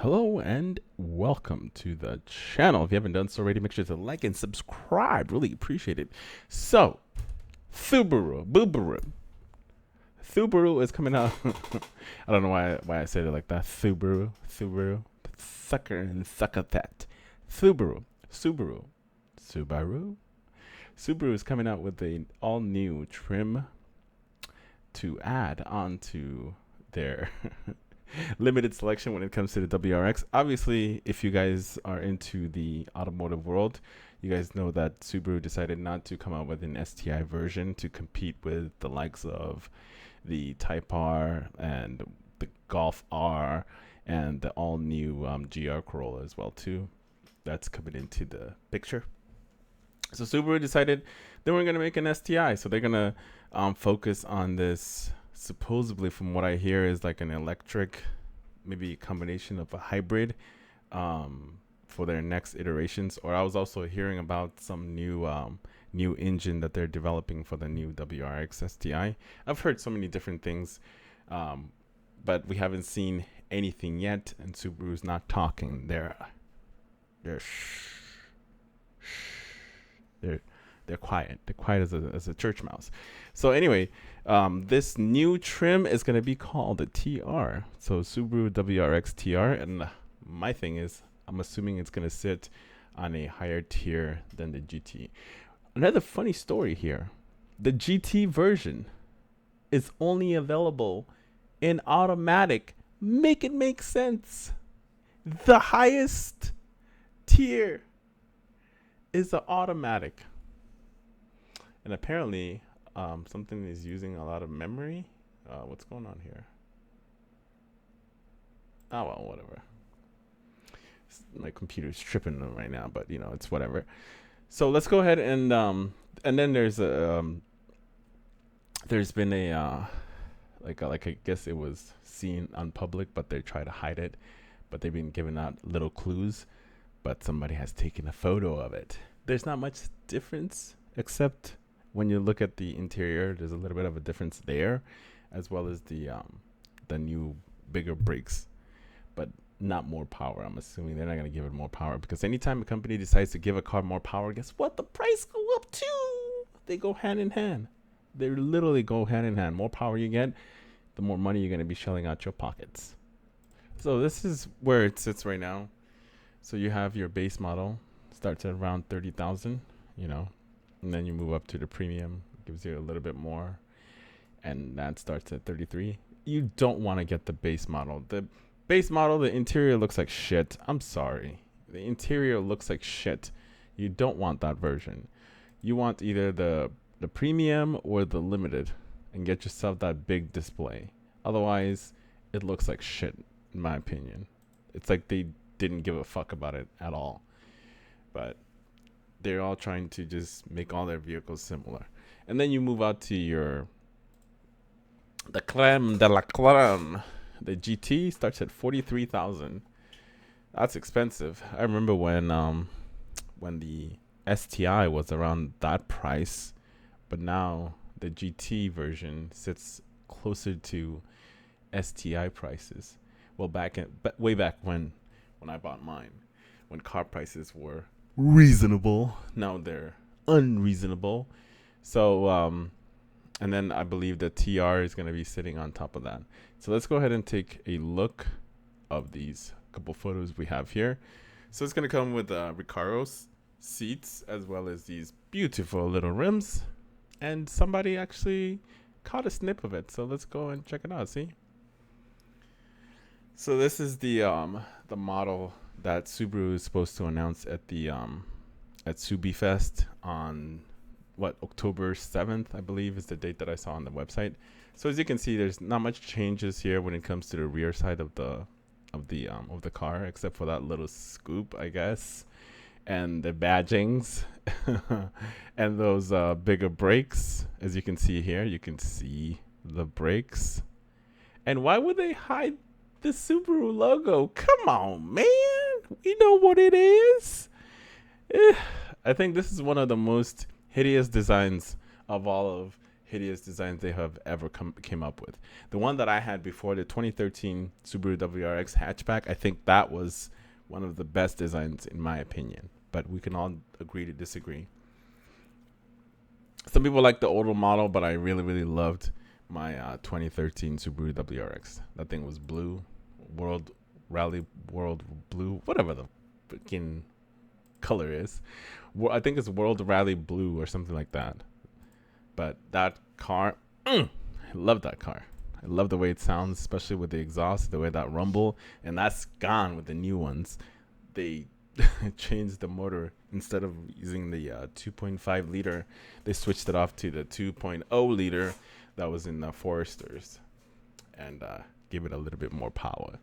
Hello and welcome to the channel. If you haven't done so already, make sure to like and subscribe. Really appreciate it. So, Subaru is coming out. I don't know why I said it like that. Subaru, sucker and sucker that. Subaru, Subaru is coming out with a all new trim to add onto their limited selection when it comes to the WRX. Obviously, if you guys are into the automotive world, you guys know that Subaru decided not to come out with an STI version to compete with the likes of the Type R and the Golf R and the all new GR Corolla as well too. That's coming into the picture. So Subaru decided they weren't going to make an STI, so they're going to focus on this. Supposedly, from what I hear, is like an electric, maybe a combination of a hybrid for their next iterations. Or I was also hearing about some new engine that they're developing for the new WRX STI. I've heard so many different things, but we haven't seen anything yet. And Subaru's not talking. They're quiet. They're quiet as a church mouse. So anyway, this new trim is going to be called the TR. So Subaru WRX TR. And my thing is, I'm assuming it's going to sit on a higher tier than the GT. Another funny story here. The GT version is only available in automatic. Make it make sense. The highest tier is the automatic. And apparently, something is using a lot of memory. What's going on here? Oh, well, whatever. My computer's tripping right now, but it's whatever. So let's go ahead and then there's been a like I guess it was seen on public, but they try to hide it. But they've been giving out little clues, but somebody has taken a photo of it. There's not much difference, except when you look at the interior, there's a little bit of a difference there, as well as the new bigger brakes, but not more power. I'm assuming they're not going to give it more power, because anytime a company decides to give a car more power, guess what? The price go up too. They go hand in hand. They literally go hand in hand. More power you get, the more money you're going to be shelling out your pockets. So this is where it sits right now. So you have your base model, starts at around 30,000, and then you move up to the premium, gives you a little bit more, and that starts at 33. You don't want to get the base model. The base model, the interior looks like shit. I'm sorry. The interior looks like shit. You don't want that version. You want either the premium or the limited, and get yourself that big display. Otherwise, it looks like shit, in my opinion. It's like they didn't give a fuck about it at all. But they're all trying to just make all their vehicles similar. And then you move out to the creme de la creme. The GT starts at 43,000. That's expensive. I remember when the STI was around that price, but now the GT version sits closer to STI prices. Well, way back when I bought mine, when car prices were reasonable. Now they're unreasonable. So, and then I believe the TR is going to be sitting on top of that. So let's go ahead and take a look of these couple photos we have here. So it's going to come with Recaro's seats, as well as these beautiful little rims. And somebody actually caught a snip of it. So let's go and check it out. See? So this is the model that Subaru is supposed to announce at the at SubiFest on October 7th, I believe, is the date that I saw on the website. So as you can see, there's not much changes here when it comes to the rear side of the car, except for that little scoop, I guess, and the badgings and those bigger brakes. As you can see here, you can see the brakes. And why would they hide the Subaru logo? Come on, man. We know what it is. I think this is one of the most hideous designs of all of hideous designs they have ever came up with. The one that I had before, the 2013 Subaru WRX hatchback, I think that was one of the best designs in my opinion. But we can all agree to disagree. Some people like the older model, but I really, really loved my 2013 Subaru WRX. That thing was blue, world blue, whatever the freaking color is. I think it's World Rally Blue or something like that. But that car, I love that car. I love the way it sounds, especially with the exhaust, the way that rumble, and that's gone with the new ones. They changed the motor. Instead of using the 2.5 liter, they switched it off to the 2.0 liter that was in the Foresters, and gave it a little bit more power.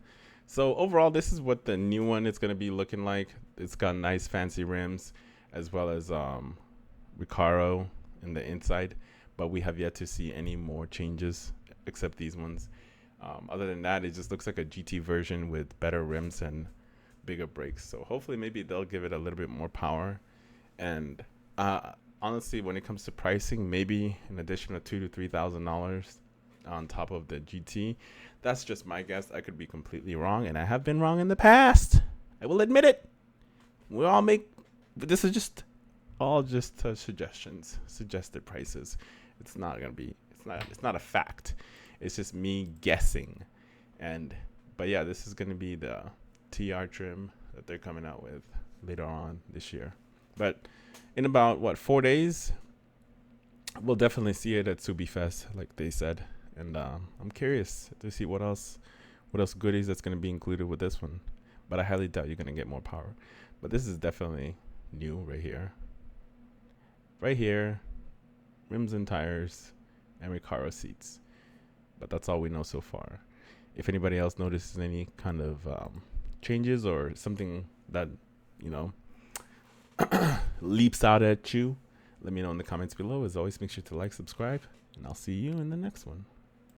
So overall, this is what the new one is going to be looking like. It's got nice fancy rims, as well as Recaro in the inside, but we have yet to see any more changes except these ones. Other than that, it just looks like a GT version with better rims and bigger brakes. So hopefully maybe they'll give it a little bit more power. And honestly, when it comes to pricing, maybe an additional $2,000 to $3,000 on top of the GT. That's just my guess. I could be completely wrong, and I have been wrong in the past. I will admit it. We all make, but this is just all just suggestions, suggested prices. It's not gonna be. It's not a fact. It's just me guessing. But yeah, this is gonna be the TR trim that they're coming out with later on this year. But in about 4 days, we'll definitely see it at SubiFest, like they said. And I'm curious to see what else goodies that's gonna be included with this one. But I highly doubt you're gonna get more power. But this is definitely new right here. Right here, rims and tires, and Recaro seats. But that's all we know so far. If anybody else notices any kind of changes or something that, leaps out at you, let me know in the comments below. As always, make sure to like, subscribe, and I'll see you in the next one.